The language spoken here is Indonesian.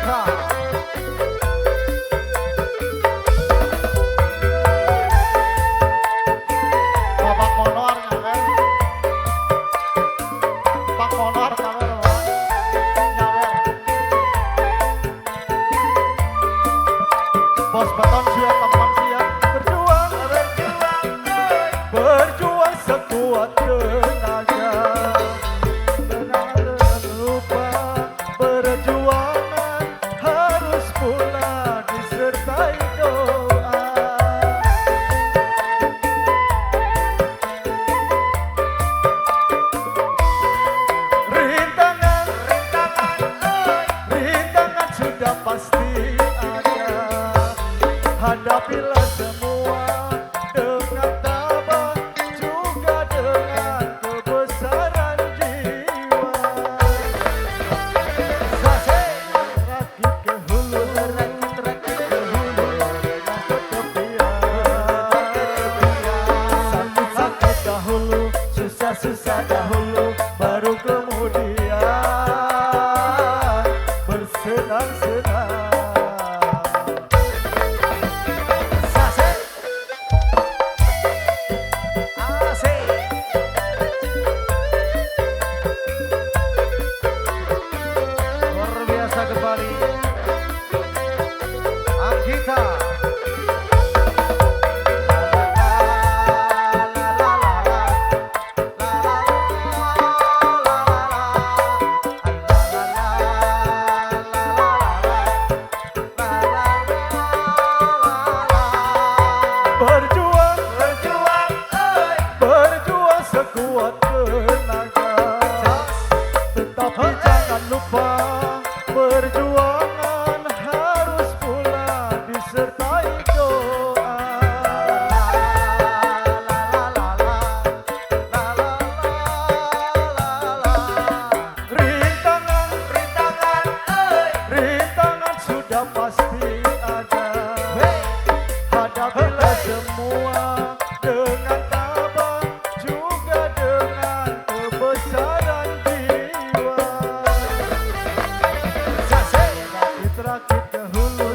Anggita. Bapak Monor nyawer. Pak Monor nyawer. Nyawer. Bos beton siap teman siap berjuang berjuang sekuat tenaga tenang dan lupa perjuangan harus pula disertai doa. Rintangan sudah pasti ada. Hadapilah semua dengan tabah juga dengan kebesaran jiwa. Rakit ke hulu, rakit ke hulu, dengan ketepian. Sakit-sakit dahulu, susah-susah dahulu, baru kemudian bersenang-senang. Luar biasa kembali Anggita. Berjuang sekuat tenaga, tetapi jangan lupa perjuangan harus pula disertai doa. Rintangan sudah pasti ada. Hadapilah semua dengan tabah juga dengan kebesaran jiwa. Rakit-rakit ke hulu,